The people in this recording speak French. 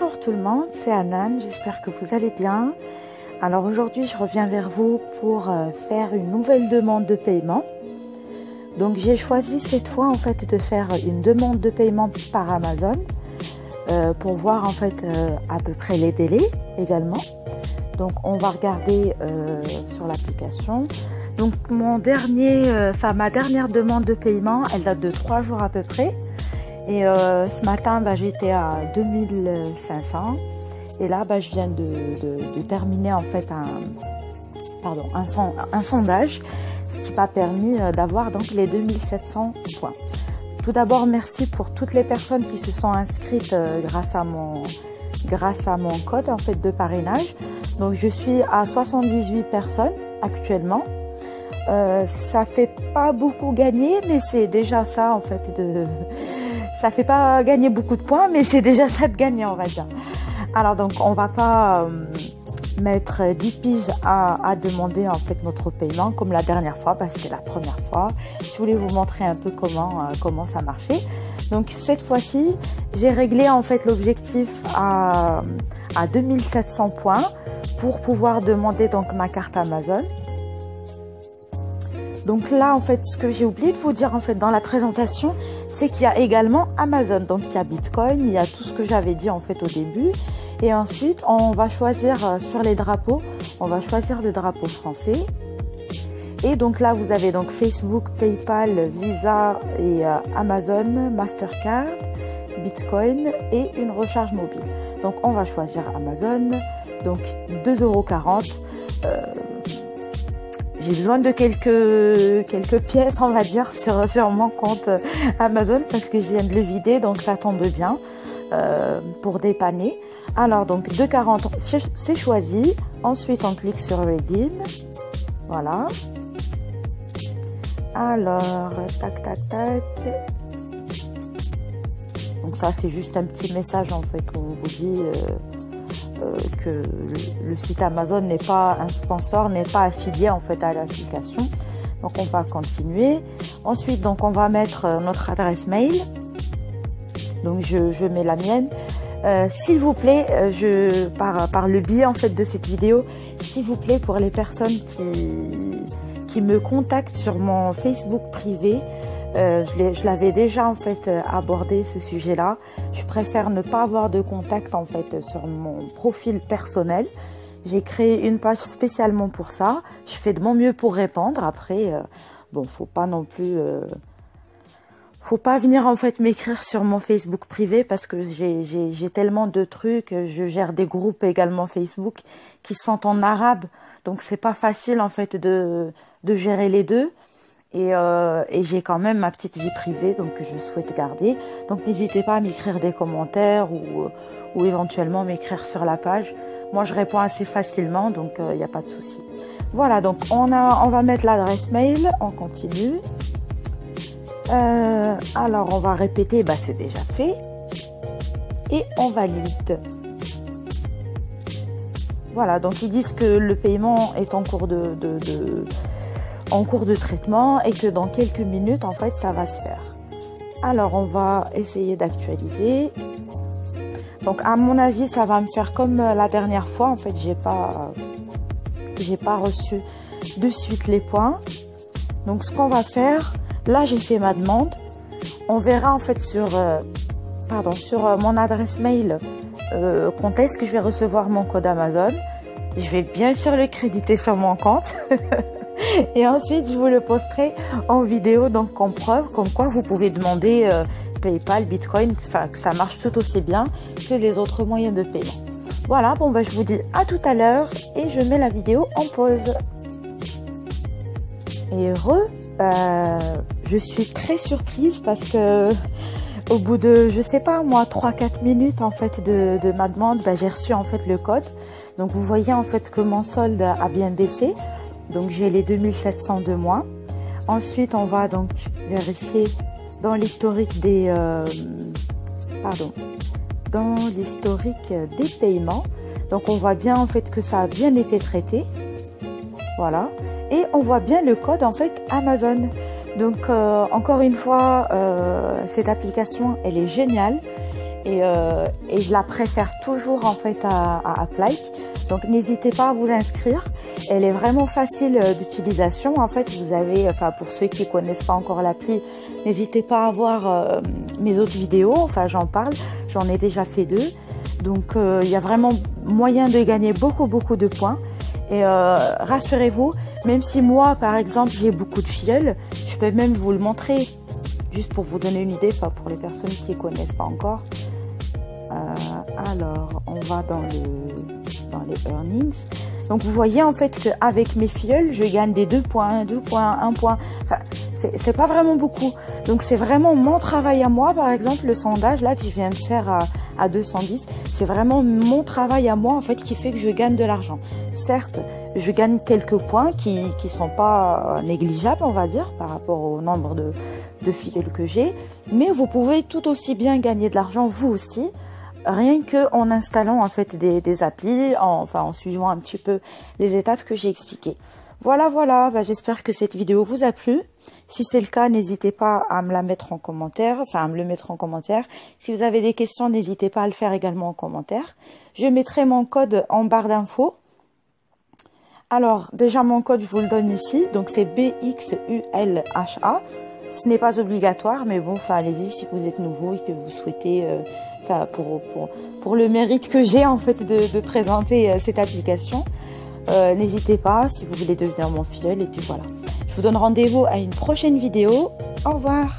Bonjour tout le monde, c'est Anan, j'espère que vous allez bien. Alors aujourd'hui je reviens vers vous pour faire une nouvelle demande de paiement. Donc j'ai choisi cette fois en fait de faire une demande de paiement par Amazon pour voir en fait à peu près les délais également. Donc on va regarder sur l'application. Donc ma dernière demande de paiement, elle date de 3 jours à peu près. Et ce matin, j'étais à 2500 et là, je viens de terminer en fait un sondage, ce qui m'a permis d'avoir donc les 2700 points. Tout d'abord, merci pour toutes les personnes qui se sont inscrites grâce à mon code en fait de parrainage. Donc je suis à 78 personnes actuellement. Ça fait pas beaucoup gagner, mais c'est déjà ça en fait ça fait pas gagner beaucoup de points, mais c'est déjà ça de gagner, on va dire. Alors donc on va pas mettre 10 piges à demander en fait notre paiement comme la dernière fois, parce que c'était la première fois. Je voulais vous montrer un peu comment ça marchait. Donc cette fois-ci, j'ai réglé en fait l'objectif à 2700 points pour pouvoir demander donc ma carte Amazon. Donc là, en fait, ce que j'ai oublié de vous dire en fait dans la présentation, c'est qu'il y a également Amazon. Donc il y a Bitcoin, il y a tout ce que j'avais dit en fait au début. Et ensuite, on va choisir sur les drapeaux, on va choisir le drapeau français. Et donc là, vous avez donc Facebook, PayPal, Visa et Amazon, Mastercard, Bitcoin et une recharge mobile. Donc on va choisir Amazon, donc 2,40 €. J'ai besoin de quelques pièces, on va dire, sur mon compte Amazon parce que je viens de le vider, donc ça tombe bien pour dépanner. Alors donc 2,40 €, c'est choisi. Ensuite on clique sur Redeem. Voilà. Alors tac tac tac. Donc ça c'est juste un petit message en fait où on vous dit que le site Amazon n'est pas un sponsor, n'est pas affilié en fait à l'application. Donc on va continuer. Ensuite donc on va mettre notre adresse mail. Donc je mets la mienne. S'il vous plaît, par le biais en fait de cette vidéo, s'il vous plaît, pour les personnes qui me contactent sur mon Facebook privé, je l'avais déjà en fait abordé ce sujet-là. Je préfère ne pas avoir de contact en fait sur mon profil personnel. J'ai créé une page spécialement pour ça. Je fais de mon mieux pour répondre. Après, bon, faut pas non plus, faut pas venir en fait m'écrire sur mon Facebook privé parce que j'ai tellement de trucs. Je gère des groupes également Facebook qui sont en arabe, donc c'est pas facile en fait de gérer les deux. Et j'ai quand même ma petite vie privée, donc que je souhaite garder. Donc n'hésitez pas à m'écrire des commentaires ou éventuellement m'écrire sur la page. Moi je réponds assez facilement, donc il n'y a pas de souci. Voilà, donc on va mettre l'adresse mail, on continue. Alors on va répéter, c'est déjà fait. Et on valide. Voilà, donc ils disent que le paiement est en cours de traitement et que dans quelques minutes en fait ça va se faire. Alors on va essayer d'actualiser. Donc à mon avis ça va me faire comme la dernière fois, en fait j'ai pas reçu de suite les points. Donc ce qu'on va faire, là j'ai fait ma demande, on verra en fait sur mon adresse mail quand est-ce que je vais recevoir mon code Amazon. Je vais bien sûr le créditer sur mon compte. Et ensuite, je vous le posterai en vidéo, donc en preuve, comme quoi vous pouvez demander PayPal, Bitcoin, que ça marche tout aussi bien que les autres moyens de paiement. Voilà, bon je vous dis à tout à l'heure et je mets la vidéo en pause. Et je suis très surprise parce que au bout de, je sais pas moi, 3-4 minutes en fait de ma demande, j'ai reçu en fait le code. Donc vous voyez en fait que mon solde a bien baissé. Donc j'ai les 2700 de moins. Ensuite on va donc vérifier dans l'historique des paiements. Donc on voit bien en fait que ça a bien été traité. Voilà. Et on voit bien le code en fait Amazon. Donc encore une fois, cette application elle est géniale. et je la préfère toujours en fait à Applyke. Donc n'hésitez pas à vous inscrire. Elle est vraiment facile d'utilisation. En fait, vous avez, enfin pour ceux qui connaissent pas encore l'appli, n'hésitez pas à voir mes autres vidéos. Enfin, j'en parle. J'en ai déjà fait 2. Donc il y a vraiment moyen de gagner beaucoup de points. Et rassurez-vous, même si moi, par exemple, j'ai beaucoup de filleuls, je peux même vous le montrer, juste pour vous donner une idée, enfin pour les personnes qui ne connaissent pas encore. Alors, on va dans les earnings. Donc, vous voyez en fait qu'avec mes filleuls, je gagne des 2 points, 2 points, 1 point. Enfin, c'est pas vraiment beaucoup. Donc, c'est vraiment mon travail à moi. Par exemple, le sondage là que je viens de faire à 210, c'est vraiment mon travail à moi en fait qui fait que je gagne de l'argent. Certes, je gagne quelques points qui sont pas négligeables, on va dire, par rapport au nombre de filleuls que j'ai. Mais vous pouvez tout aussi bien gagner de l'argent vous aussi, rien que en installant en fait des applis, en suivant un petit peu les étapes que j'ai expliquées. Voilà, bah, j'espère que cette vidéo vous a plu. Si c'est le cas, n'hésitez pas à me la mettre en commentaire, enfin à me le mettre en commentaire. Si vous avez des questions, n'hésitez pas à le faire également en commentaire. Je mettrai mon code en barre d'infos. Alors, déjà mon code, je vous le donne ici, donc c'est BXULHA. Ce n'est pas obligatoire, mais bon, enfin allez-y si vous êtes nouveau et que vous souhaitez, enfin pour le mérite que j'ai en fait de présenter cette application, n'hésitez pas si vous voulez devenir mon filleul. Et puis voilà, je vous donne rendez-vous à une prochaine vidéo. Au revoir.